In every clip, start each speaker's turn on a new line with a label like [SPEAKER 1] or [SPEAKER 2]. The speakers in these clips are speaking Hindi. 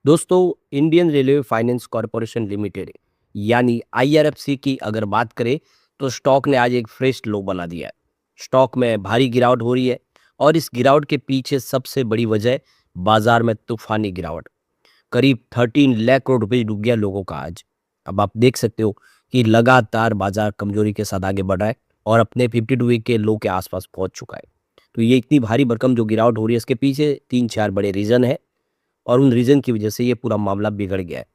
[SPEAKER 1] दोस्तों, Indian railway finance corporation limited यानी आईआरएफसी की अगर बात करें तो स्टॉक ने आज एक फ्रेश लो बना दिया है। स्टॉक में भारी गिरावट हो रही है और इस गिरावट के पीछे सबसे बड़ी वजह बाजार में तूफानी गिरावट। करीब 13 लाख करोड़ रुपए डूब गया लोगों का आज। अब आप देख सकते हो कि लगातार बाजार कमजोरी के साथ आगे बढ़ रहा है और अपने 52 वीक के लो के आसपास पहुंच चुका है। तो ये इतनी भारी भरकम जो गिरावट हो रही है इसके पीछे 3-4 बड़े रीजन है और उन रीजन की वजह से ये पूरा मामला बिगड़ गया है।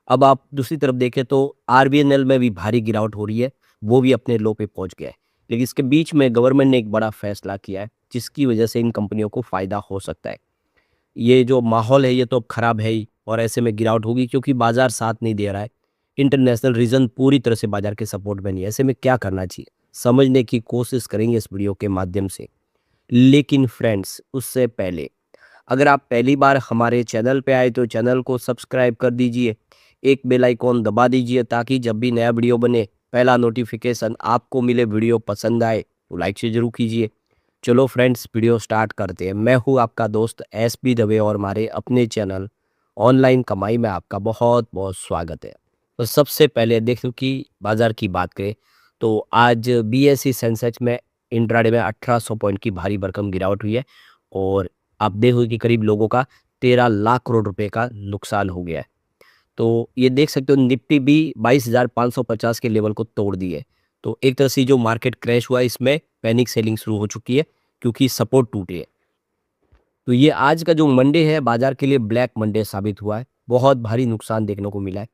[SPEAKER 1] अब आप दूसरी तरफ देखें तो आरबीएनएल में भी भारी गिरावट हो रही है, वो भी अपने लो पे पहुंच गया है। लेकिन इसके बीच में गवर्नमेंट ने एक बड़ा फैसला किया है, जिसकी वजह से इन कंपनियों को फ़ायदा हो सकता है। ये जो माहौल है ये तो अब खराब है ही और ऐसे में गिरावट होगी क्योंकि बाज़ार साथ नहीं दे रहा है। इंटरनेशनल रीज़न पूरी तरह से बाज़ार के सपोर्ट में नहीं है। ऐसे में क्या करना चाहिए? समझने की कोशिश करेंगे इस वीडियो के माध्यम से। लेकिन फ्रेंड्स, उससे पहले अगर आप पहली बार हमारे चैनल पे आए तो चैनल को सब्सक्राइब कर दीजिए, एक बेल आइकॉन दबा दीजिए ताकि जब भी नया वीडियो बने पहला नोटिफिकेशन आपको मिले। वीडियो पसंद आए तो लाइक से ज़रूर कीजिए। चलो फ्रेंड्स, वीडियो स्टार्ट करते हैं। मैं हूँ आपका दोस्त एसपी दवे और हमारे अपने चैनल ऑनलाइन कमाई में आपका बहुत बहुत स्वागत है। तो सबसे पहले देखो कि बाज़ार की बात करें तो आज बीएसई सेंसेक्स में इंट्राडे में 1800 पॉइंट की भारी भरकम गिरावट हुई है और आप देखो कि करीब लोगों का 13 लाख करोड़ रुपए का नुकसान हो गया है। तो ये देख सकते हो निफ्टी भी 22,550 के लेवल को तोड़ दी है। तो एक तरह से जो मार्केट क्रैश हुआ है इसमें पैनिक सेलिंग शुरू हो चुकी है क्योंकि सपोर्ट टूटे है। तो ये आज का जो मंडे है बाजार के लिए ब्लैक मंडे साबित हुआ है। बहुत भारी नुकसान देखने को मिला है।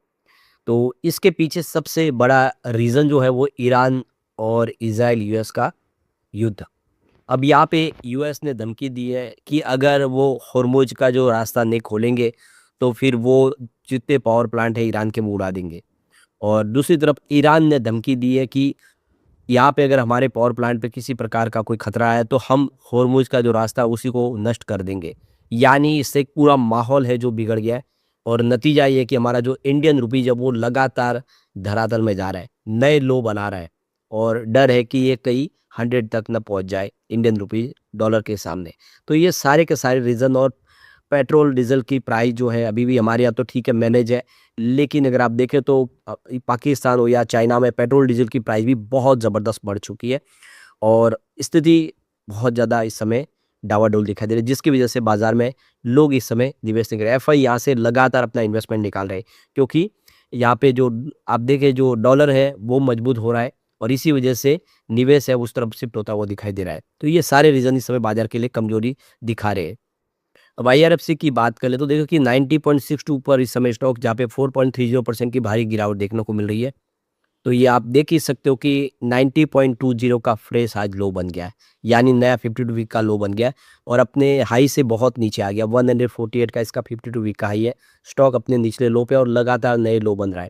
[SPEAKER 1] तो इसके पीछे सबसे बड़ा रीज़न जो है वो ईरान और इज़राइल यूएस का युद्ध। अब यहाँ पे यूएस ने धमकी दी है कि अगर वो होर्मुज का जो रास्ता नहीं खोलेंगे तो फिर वो जितने पावर प्लांट है ईरान के वो उड़ा देंगे। और दूसरी तरफ ईरान ने धमकी दी है कि यहाँ पे अगर हमारे पावर प्लांट पे किसी प्रकार का कोई खतरा है तो हम होर्मुज का जो रास्ता है उसी को नष्ट कर देंगे। यानी इससे एक पूरा माहौल है जो बिगड़ गया है और नतीजा ये है कि हमारा जो इंडियन रुपी जब वो लगातार धरातल में जा रहा है, नए लो बना रहा है और डर है कि ये कहीं 100 तक न पहुंच जाए इंडियन रुपी डॉलर के सामने। तो ये सारे के सारे रीज़न और पेट्रोल डीजल की प्राइस जो है अभी भी हमारे यहाँ तो ठीक है मैनेज है, लेकिन अगर आप देखें तो पाकिस्तान हो या चाइना में पेट्रोल डीजल की प्राइस भी बहुत ज़बरदस्त बढ़ चुकी है और स्थिति बहुत ज़्यादा इस समय डावाडोल दिखाई दे रही है, जिसकी वजह से बाजार में लोग इस समय निवेश नहीं कर रहे। एफआई यहाँ से लगातार अपना इन्वेस्टमेंट निकाल रहे हैं क्योंकि यहाँ पे जो आप देखें जो डॉलर है वो मजबूत हो रहा है और इसी वजह से निवेश है उस तरफ शिफ्ट होता हुआ दिखाई दे रहा है। तो ये सारे रीज़न इस समय बाजार के लिए कमजोरी दिखा रहे हैं। अब आईआरएफसी की बात करें तो देखो कि 90.62 पर इस समय स्टॉक जहाँ पे 4.30% की भारी गिरावट देखने को मिल रही है। तो ये आप देख ही सकते हो कि 90.20 का फ्रेश आज लो बन गया है, यानी नया 52 वीक का लो बन गया है और अपने हाई से बहुत नीचे आ गया। 148 का इसका 52 वीक का हाई है। स्टॉक अपने निचले लो पे और लगातार नए लो बन रहा है।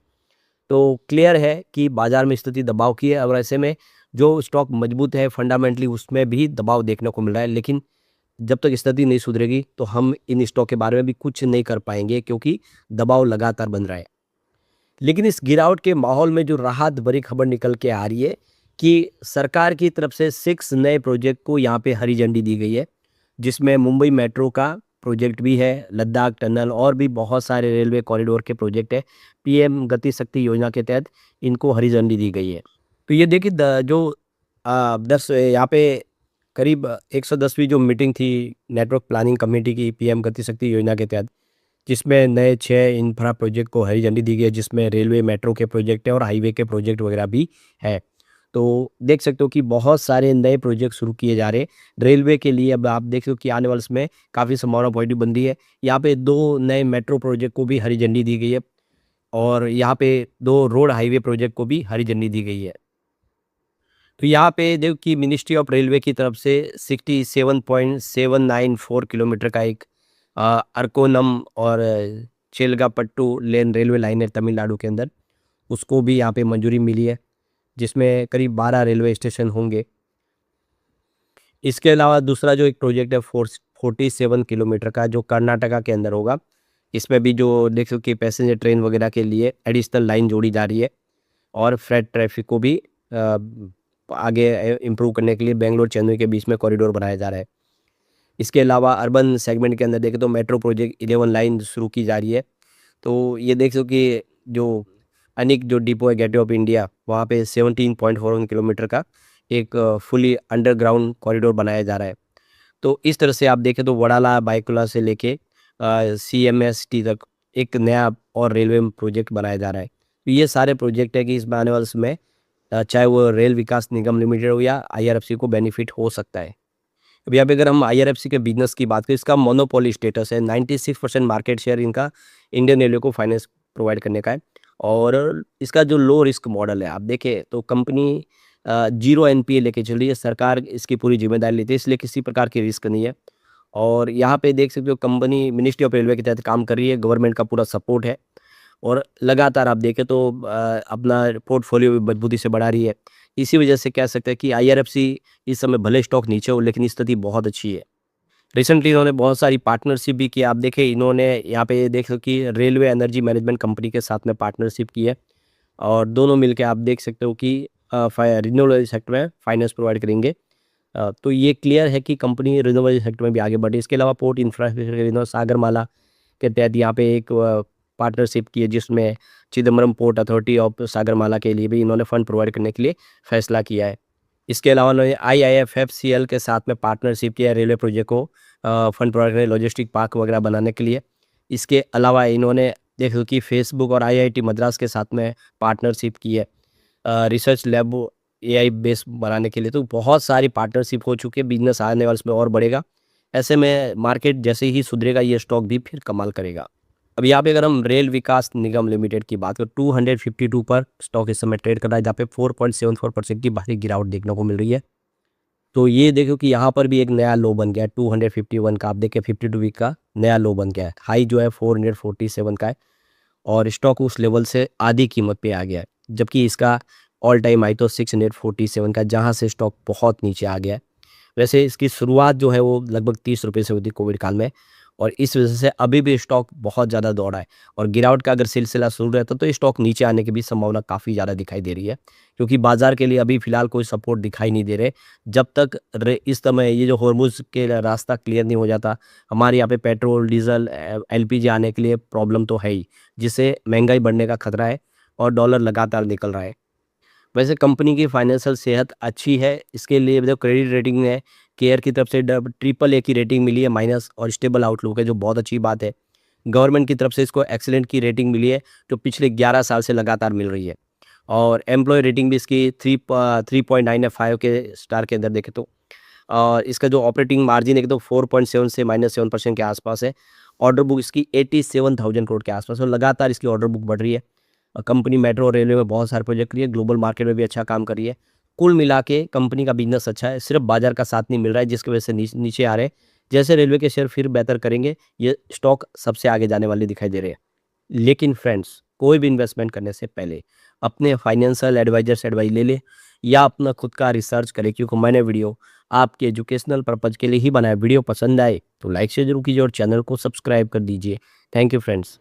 [SPEAKER 1] तो क्लियर है कि बाजार में स्थिति दबाव की है और ऐसे में जो स्टॉक मजबूत है फंडामेंटली उसमें भी दबाव देखने को मिल रहा है। लेकिन जब तक स्थिति नहीं सुधरेगी तो हम इन स्टॉक के बारे में भी कुछ नहीं कर पाएंगे क्योंकि दबाव लगातार बन रहा है। लेकिन इस गिरावट के माहौल में जो राहत भरी खबर निकल के आ रही है कि सरकार की तरफ से 6 नए प्रोजेक्ट को यहाँ पे हरी झंडी दी गई है, जिसमें मुंबई मेट्रो का प्रोजेक्ट भी है, लद्दाख टनल और भी बहुत सारे रेलवे कॉरिडोर के प्रोजेक्ट है। पीएम गति शक्ति योजना के तहत इनको हरी झंडी दी गई है। तो ये देखिए जो 10 यहाँ पे करीब 110वीं जो मीटिंग थी नेटवर्क प्लानिंग कमेटी की पीएम गति शक्ति योजना के तहत, जिसमें नए 6 इंफ्रा प्रोजेक्ट को हरी झंडी दी गई है, जिसमें रेलवे मेट्रो के प्रोजेक्ट है और हाईवे के प्रोजेक्ट वगैरह भी है। तो देख सकते हो कि बहुत सारे नए प्रोजेक्ट शुरू किए जा रहे हैं रेलवे के लिए। अब आप देख सकते हो कि आने वाले समय काफ़ी संभावना पॉजिटिव बन रही है। यहाँ पे 2 नए मेट्रो प्रोजेक्ट को भी हरी झंडी दी गई है और यहाँ पे 2 रोड हाईवे प्रोजेक्ट को भी हरी झंडी दी गई है। तो यहाँ पे देखो कि मिनिस्ट्री ऑफ रेलवे की तरफ से 67.794 किलोमीटर का एक अरकोनम और चेलगापट्टू लेन रेलवे लाइन है तमिलनाडु के अंदर, उसको भी यहाँ पे मंजूरी मिली है, जिसमें करीब 12 रेलवे स्टेशन होंगे। इसके अलावा दूसरा जो एक प्रोजेक्ट है 47 किलोमीटर का जो कर्नाटका के अंदर होगा, इसमें भी जो देख सको कि पैसेंजर ट्रेन वगैरह के लिए एडिशनल लाइन जोड़ी जा रही है और फ्रेट ट्रैफिक को भी आगे इम्प्रूव करने के लिए बेंगलोर चेन्नई के बीच में कॉरिडोर बनाया जा रहा है। इसके अलावा अर्बन सेगमेंट के अंदर देखें तो मेट्रो प्रोजेक्ट 11 लाइन शुरू की जा रही है तो ये देख सको कि जो अनिक जो डिपो है गेटवे ऑफ इंडिया, वहाँ पे 17.41 किलोमीटर का एक फुली अंडरग्राउंड कॉरिडोर बनाया जा रहा है। तो इस तरह से आप देखें तो वडाला बायकुला से लेके सीएमएसटी तक एक नया और रेलवे में प्रोजेक्ट बनाया जा रहा है। तो ये सारे प्रोजेक्ट है कि इसमें आने वाले समय चाहे वो रेल विकास निगम लिमिटेड हो या आईआरएफसी को बेनिफिट हो सकता है। अब यहाँ पे अगर हम आईआरएफसी के बिजनेस की बात करें, इसका मोनोपोली स्टेटस है, 96% मार्केट शेयर इनका इंडियन रेलवे को फाइनेंस प्रोवाइड करने का है। और इसका जो लो रिस्क मॉडल है, आप देखें तो कंपनी जीरो एनपीए लेके चल रही है, सरकार इसकी पूरी जिम्मेदारी लेती है, इसलिए किसी प्रकार की रिस्क नहीं है। और यहाँ पे देख सकते हो कंपनी मिनिस्ट्री ऑफ रेलवे के तहत काम कर रही है, गवर्नमेंट का पूरा सपोर्ट है और लगातार आप देखें तो अपना पोर्टफोलियो भी मजबूती से बढ़ा रही है। इसी वजह से कह सकते हैं कि आईआरएफसी इस समय भले स्टॉक नीचे हो, लेकिन स्थिति बहुत अच्छी है। रिसेंटली इन्होंने बहुत सारी पार्टनरशिप भी की, आप देखें इन्होंने यहाँ पे देख सको कि रेलवे एनर्जी मैनेजमेंट कंपनी के साथ में पार्टनरशिप की है और दोनों मिलके आप देख सकते हो कि रिन्यूएबल सेक्टर में फाइनेंस प्रोवाइड करेंगे। तो ये क्लियर है कि कंपनी रिन्यूएबल सेक्टर में भी आगे बढ़ी। इसके अलावा पोर्ट इंफ्रास्ट्रक्चर सागरमाला के तहत यहाँ पे एक पार्टनरशिप की है, जिसमें Chidambaram port authority of Sagarmala के लिए भी इन्होंने फंड प्रोवाइड करने के लिए फैसला किया है। इसके अलावा उन्होंने आईआईएफएफसीएल के साथ में पार्टनरशिप किया है रेलवे प्रोजेक्ट को फंड प्रोवाइड करने, लॉजिस्टिक पार्क वगैरह बनाने के लिए। इसके अलावा इन्होंने देखो कि फेसबुक और आईआईटी मद्रास के साथ में पार्टनरशिप की है रिसर्च लैब एआई बेस बनाने के लिए। तो बहुत सारी पार्टनरशिप हो चुकी है, बिजनेस आने वाले इसमें और बढ़ेगा। ऐसे में मार्केट जैसे ही सुधरेगा, ये स्टॉक भी फिर कमाल करेगा। अब यहाँ पे अगर हम रेल विकास निगम लिमिटेड की बात करें, 252 पर स्टॉक इस समय ट्रेड कर रहा है, जहाँ पे 4.74% की भारी गिरावट देखने को मिल रही है। तो ये देखो कि यहाँ पर भी एक नया लो बन गया है 251 का, आप देखें 52 वीक का नया लो बन गया है। हाई जो है 447 का है और स्टॉक उस लेवल से आधी कीमत पे आ गया है, जबकि इसका ऑल टाइम हाई तो 647 का, जहाँ से स्टॉक बहुत नीचे आ गया है। वैसे इसकी शुरुआत जो है वो लगभग 30 रुपये से हुई थी कोविड काल में और इस वजह से अभी भी स्टॉक बहुत ज़्यादा दौड़ा है और गिरावट का अगर सिलसिला शुरू रहता तो ये स्टॉक नीचे आने की भी संभावना काफ़ी ज़्यादा दिखाई दे रही है, क्योंकि बाजार के लिए अभी फिलहाल कोई सपोर्ट दिखाई नहीं दे रहे। जब तक इस समय ये जो हॉर्मुज़ के रास्ता क्लियर नहीं हो जाता, हमारे यहाँ पे पेट्रोल डीजल एलपीजी आने के लिए प्रॉब्लम तो है ही, जिससे महंगाई बढ़ने का खतरा है और डॉलर लगातार निकल रहा है। वैसे कंपनी की फाइनेंशियल सेहत अच्छी है, इसके लिए जो क्रेडिट रेटिंग है केयर की तरफ से ट्रिपल ए की रेटिंग मिली है माइनस और स्टेबल आउटलुक है, जो बहुत अच्छी बात है। गवर्नमेंट की तरफ से इसको एक्सीलेंट की रेटिंग मिली है, जो पिछले 11 साल से लगातार मिल रही है। और एम्प्लॉय रेटिंग भी इसकी 3.9 है 5 के स्टार के अंदर देखें तो। और इसका जो ऑपरेटिंग मार्जिन है तो 4.7 से -7% के आसपास है। ऑर्डर बुक इसकी 87,000 करोड़ के आसपास है और लगातार इसकी ऑर्डर बुक बढ़ रही है। कंपनी मेट्रो और रेलवे में बहुत सारे प्रोजेक्ट कर रही है, ग्लोबल मार्केट में भी अच्छा काम कर रही है। कुल मिला के कंपनी का बिजनेस अच्छा है, सिर्फ बाजार का साथ नहीं मिल रहा है, जिसकी वजह से नीचे आ रहे हैं। जैसे रेलवे के शेयर फिर बेहतर करेंगे, ये स्टॉक सबसे आगे जाने वाले दिखाई दे रहे हैं। लेकिन फ्रेंड्स, कोई भी इन्वेस्टमेंट करने से पहले अपने फाइनेंशियल एडवाइजर से एडवाइस ले ले या अपना खुद का रिसर्च करें, क्योंकि मैंने वीडियो आपके एजुकेशनल पर्पज़ के लिए ही बनाया। वीडियो पसंद आए तो लाइक से जरूर कीजिए और चैनल को सब्सक्राइब कर दीजिए। Thank you friends.